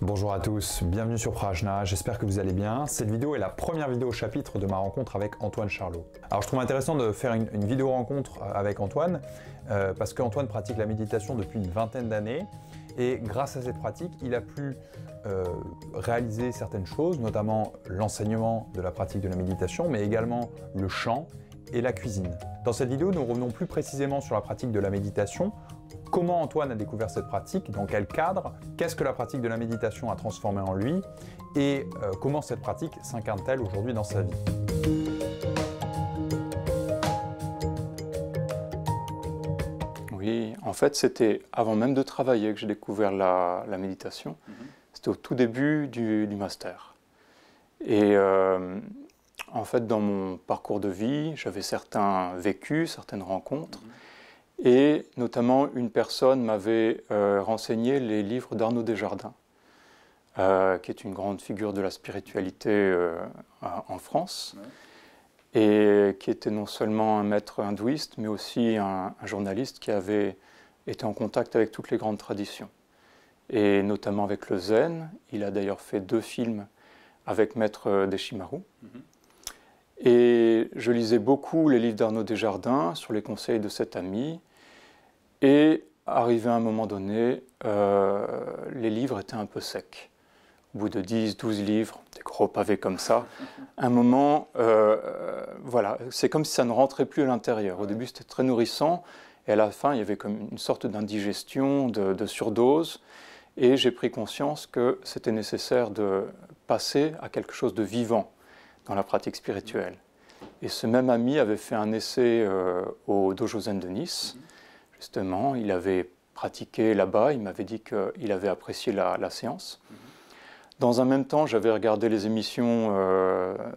Bonjour à tous, bienvenue sur Prajna, j'espère que vous allez bien. Cette vidéo est la première vidéo au chapitre de ma rencontre avec Antoine Charlot. Alors je trouve intéressant de faire une vidéo rencontre avec Antoine parce qu'Antoine pratique la méditation depuis une vingtaine d'années et grâce à cette pratique, il a pu réaliser certaines choses, notamment l'enseignement de la pratique de la méditation, mais également le chant et la cuisine. Dans cette vidéo, nous revenons plus précisément sur la pratique de la méditation. Comment Antoine a découvert cette pratique, dans quel cadre, qu'est-ce que la pratique de la méditation a transformé en lui et comment cette pratique s'incarne-t-elle aujourd'hui dans sa vie. Oui, en fait c'était avant même de travailler que j'ai découvert la méditation. C'était au tout début du master. Et en fait dans mon parcours de vie, j'avais certains vécus, certaines rencontres. Et notamment, une personne m'avait renseigné les livres d'Arnaud Desjardins, qui est une grande figure de la spiritualité en France, et qui était non seulement un maître hindouiste, mais aussi un journaliste qui avait été en contact avec toutes les grandes traditions, et notamment avec le zen. Il a d'ailleurs fait 2 films avec Maître Deshimaru. Et je lisais beaucoup les livres d'Arnaud Desjardins sur les conseils de cet ami. Et arrivé à un moment donné, les livres étaient un peu secs. Au bout de 10, 12 livres, des gros pavés comme ça, à un moment, voilà, c'est comme si ça ne rentrait plus à l'intérieur. Au début, c'était très nourrissant, et à la fin, il y avait comme une sorte d'indigestion, de surdose, et j'ai pris conscience que c'était nécessaire de passer à quelque chose de vivant dans la pratique spirituelle. Et ce même ami avait fait un essai au Dojo Zen de Nice. Justement, il avait pratiqué là-bas, il m'avait dit qu'il avait apprécié la séance. Dans un même temps, j'avais regardé les émissions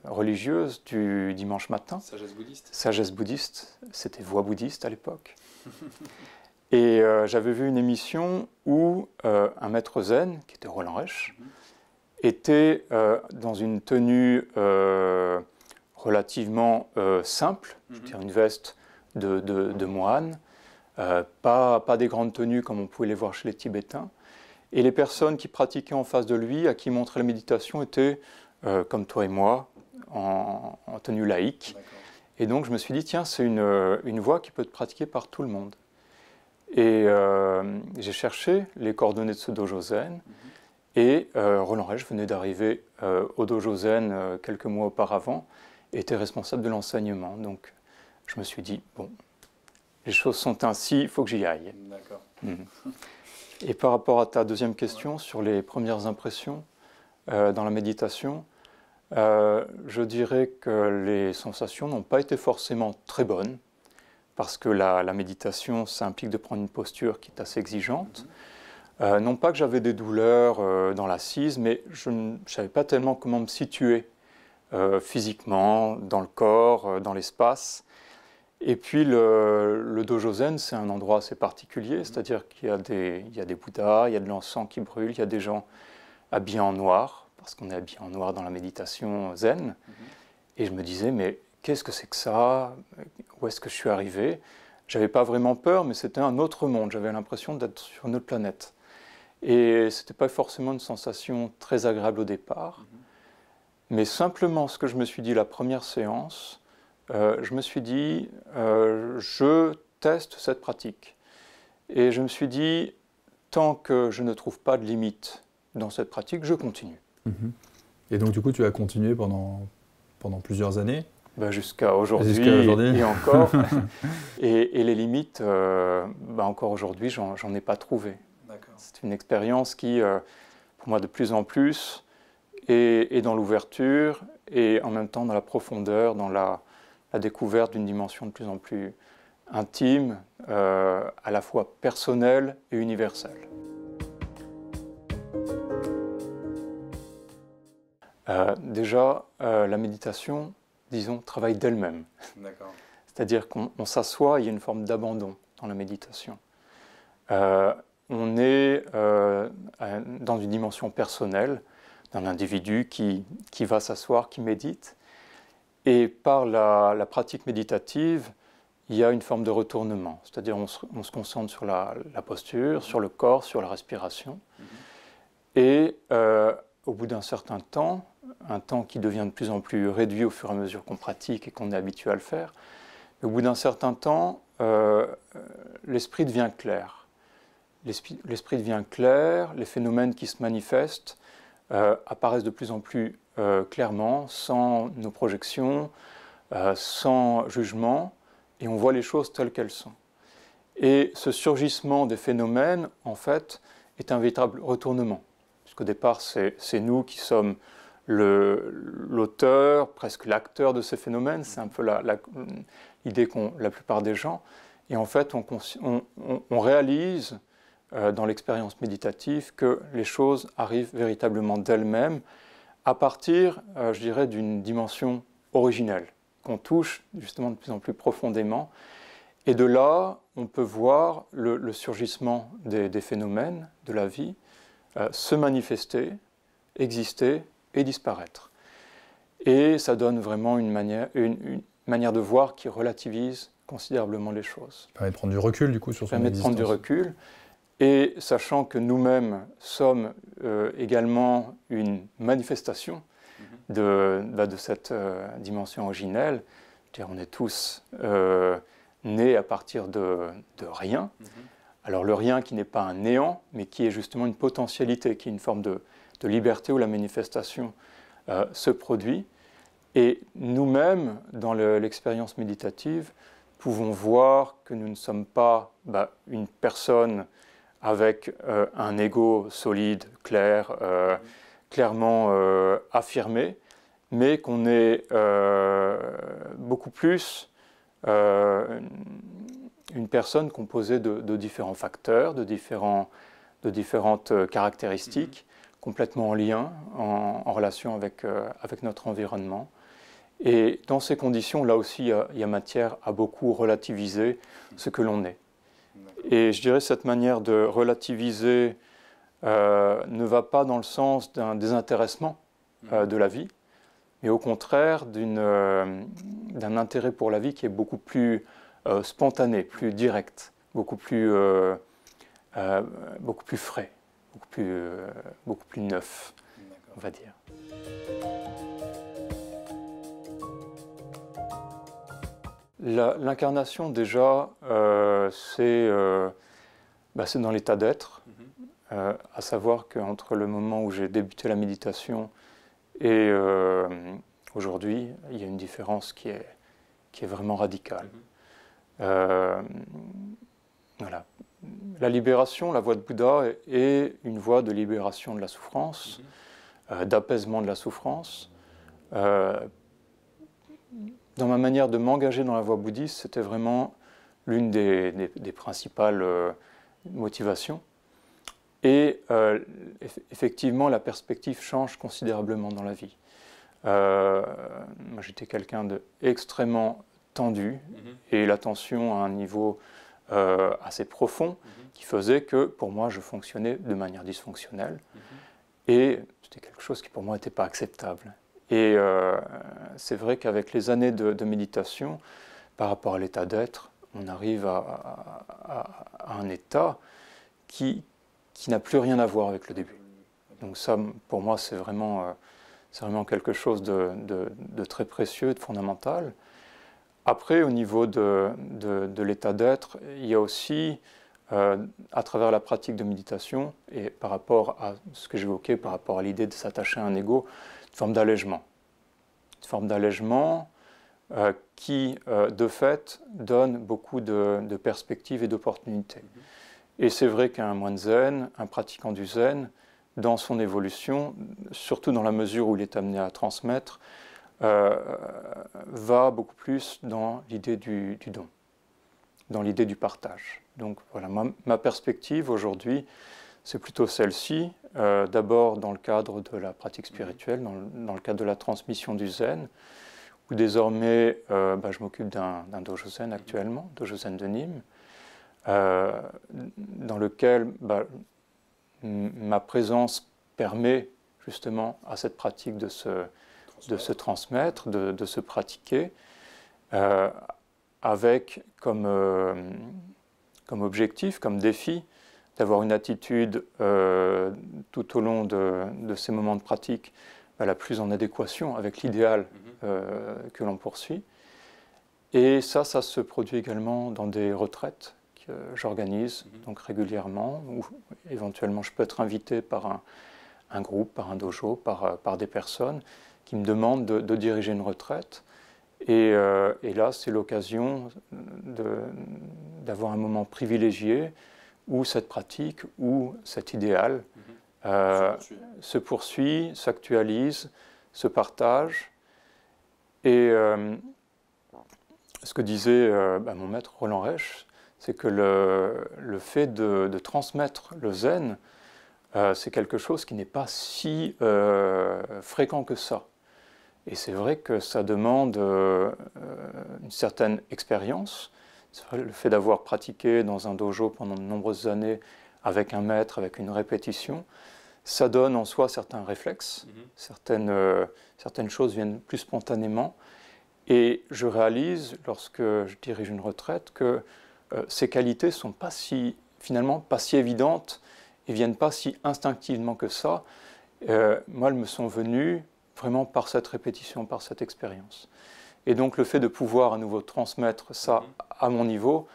religieuses du dimanche matin. Sagesse bouddhiste. Sagesse bouddhiste, c'était Voix bouddhiste à l'époque. Et j'avais vu une émission où un maître zen, qui était Roland Reich, était dans une tenue relativement simple, je veux dire une veste de moine, pas des grandes tenues comme on pouvait les voir chez les Tibétains. Et les personnes qui pratiquaient en face de lui, à qui il montrait la méditation, étaient, comme toi et moi, en tenue laïque. Et donc je me suis dit, tiens, c'est une voie qui peut être pratiquée par tout le monde. Et j'ai cherché les coordonnées de ce dojo zen. Et Roland Reich venait d'arriver au dojo zen quelques mois auparavant et était responsable de l'enseignement. Donc je me suis dit, bon, les choses sont ainsi, il faut que j'y aille. D'accord. Et par rapport à ta deuxième question sur les premières impressions dans la méditation, je dirais que les sensations n'ont pas été forcément très bonnes, parce que la méditation, ça implique de prendre une posture qui est assez exigeante. Non pas que j'avais des douleurs dans l'assise, mais je ne savais pas tellement comment me situer physiquement, dans le corps, dans l'espace. Et puis le dojo zen, c'est un endroit assez particulier, c'est-à-dire qu'il y a des bouddhas, il y a de l'encens qui brûle, il y a des gens habillés en noir, parce qu'on est habillé en noir dans la méditation zen. Et je me disais, mais qu'est-ce que c'est que ça? Où est-ce que je suis arrivé? J'avais pas vraiment peur, mais c'était un autre monde, j'avais l'impression d'être sur une autre planète. Et c'était pas forcément une sensation très agréable au départ, mais simplement ce que je me suis dit la première séance, je me suis dit, je teste cette pratique. Et je me suis dit, tant que je ne trouve pas de limite dans cette pratique, je continue. Et donc du coup, tu as continué pendant plusieurs années? Jusqu'à aujourd'hui et encore. Et les limites, encore aujourd'hui, j'en ai pas trouvé. C'est une expérience qui, pour moi, de plus en plus, est dans l'ouverture et en même temps dans la profondeur, dans la découverte d'une dimension de plus en plus intime, à la fois personnelle et universelle. Déjà, la méditation, disons, travaille d'elle-même. C'est-à-dire qu'on s'assoit, il y a une forme d'abandon dans la méditation. On est dans une dimension personnelle d'un individu qui va s'asseoir, qui médite. Et par la pratique méditative, il y a une forme de retournement. C'est-à-dire on se concentre sur la posture, sur le corps, sur la respiration. Et au bout d'un certain temps, un temps qui devient de plus en plus réduit au fur et à mesure qu'on pratique et qu'on est habitué à le faire, au bout d'un certain temps, l'esprit devient clair. L'esprit devient clair, les phénomènes qui se manifestent apparaissent de plus en plus clairement, sans nos projections, sans jugement, et on voit les choses telles qu'elles sont. Et ce surgissement des phénomènes, en fait, est un véritable retournement. Puisqu'au départ, c'est nous qui sommes l'auteur, presque l'acteur de ces phénomènes, c'est un peu l'idée qu'ont la plupart des gens. Et en fait, on réalise dans l'expérience méditative que les choses arrivent véritablement d'elles-mêmes à partir, je dirais, d'une dimension originelle, qu'on touche justement de plus en plus profondément. Et de là, on peut voir le surgissement des phénomènes de la vie se manifester, exister et disparaître. Et ça donne vraiment une manière de voir qui relativise considérablement les choses. Ça permet de prendre du recul, du coup, sur son existence. Ça permet de prendre du recul, et sachant que nous-mêmes sommes également une manifestation de cette dimension originelle. On est tous nés à partir de rien. Alors le rien qui n'est pas un néant, mais qui est justement une potentialité, qui est une forme de liberté où la manifestation se produit. Et nous-mêmes, dans l'expérience méditative, pouvons voir que nous ne sommes pas une personne avec un ego solide, clair, clairement affirmé, mais qu'on est beaucoup plus une personne composée de différents facteurs, de différentes caractéristiques, complètement en lien, en relation avec notre environnement. Et dans ces conditions, là aussi, il y a matière à beaucoup relativiser ce que l'on est. Et je dirais que cette manière de relativiser ne va pas dans le sens d'un désintéressement de la vie, mais au contraire d'un intérêt pour la vie qui est beaucoup plus spontané, plus direct, beaucoup plus frais, beaucoup plus neuf, on va dire. L'incarnation, déjà, c'est dans l'état d'être, à savoir qu'entre le moment où j'ai débuté la méditation et aujourd'hui, il y a une différence qui est vraiment radicale. Voilà. La libération, la voie de Bouddha, est une voie de libération de la souffrance, d'apaisement de la souffrance. Dans ma manière de m'engager dans la voie bouddhiste, c'était vraiment l'une des principales motivations. Et effectivement, la perspective change considérablement dans la vie. Moi, j'étais quelqu'un d'extrêmement tendu, et la tension à un niveau assez profond, qui faisait que, pour moi, je fonctionnais de manière dysfonctionnelle. Et c'était quelque chose qui, pour moi, n'était pas acceptable. Et c'est vrai qu'avec les années de méditation, par rapport à l'état d'être, on arrive à un état qui n'a plus rien à voir avec le début. Donc ça, pour moi, c'est vraiment quelque chose de très précieux, de fondamental. Après, au niveau de l'état d'être, il y a aussi, à travers la pratique de méditation, et par rapport à ce que j'évoquais, par rapport à l'idée de s'attacher à un ego, une forme d'allègement. Une forme d'allègement qui, de fait, donne beaucoup de perspectives et d'opportunités. Et c'est vrai qu'un moine zen, un pratiquant du zen, dans son évolution, surtout dans la mesure où il est amené à transmettre, va beaucoup plus dans l'idée du don, dans l'idée du partage. Donc voilà, ma perspective aujourd'hui, c'est plutôt celle-ci, d'abord dans le cadre de la pratique spirituelle, dans le cadre de la transmission du zen, où désormais je m'occupe d'un dojo zen actuellement, dojo zen de Nîmes, dans lequel ma présence permet justement à cette pratique de se transmettre, de se pratiquer, avec comme objectif, comme défi, d'avoir une attitude tout au long de ces moments de pratique la plus en adéquation avec l'idéal que l'on poursuit. Et ça se produit également dans des retraites que j'organise donc régulièrement, où éventuellement je peux être invité par un groupe, par un dojo, par des personnes qui me demandent de diriger une retraite. Et là, c'est l'occasion d'avoir un moment privilégié où cette pratique, où cet idéal se poursuit, s'actualise, se partage. Et ce que disait mon maître Roland Reich, c'est que le fait de transmettre le zen, c'est quelque chose qui n'est pas si fréquent que ça. Et c'est vrai que ça demande une certaine expérience. C'est vrai, le fait d'avoir pratiqué dans un dojo pendant de nombreuses années avec un maître, avec une répétition, ça donne en soi certains réflexes, certaines choses viennent plus spontanément. Et je réalise, lorsque je dirige une retraite, que ces qualités ne sont finalement pas si évidentes et ne viennent pas si instinctivement que ça. Moi, elles me sont venues vraiment par cette répétition, par cette expérience. Et donc le fait de pouvoir à nouveau transmettre ça à mon niveau,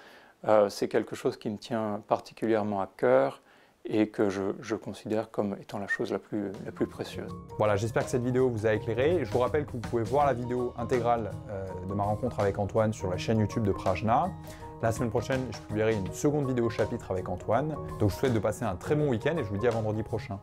c'est quelque chose qui me tient particulièrement à cœur et que je considère comme étant la chose la plus précieuse. Voilà, j'espère que cette vidéo vous a éclairé. Je vous rappelle que vous pouvez voir la vidéo intégrale de ma rencontre avec Antoine sur la chaîne YouTube de Prajna. La semaine prochaine, je publierai une seconde vidéo chapitre avec Antoine. Donc je vous souhaite de passer un très bon week-end et je vous dis à vendredi prochain.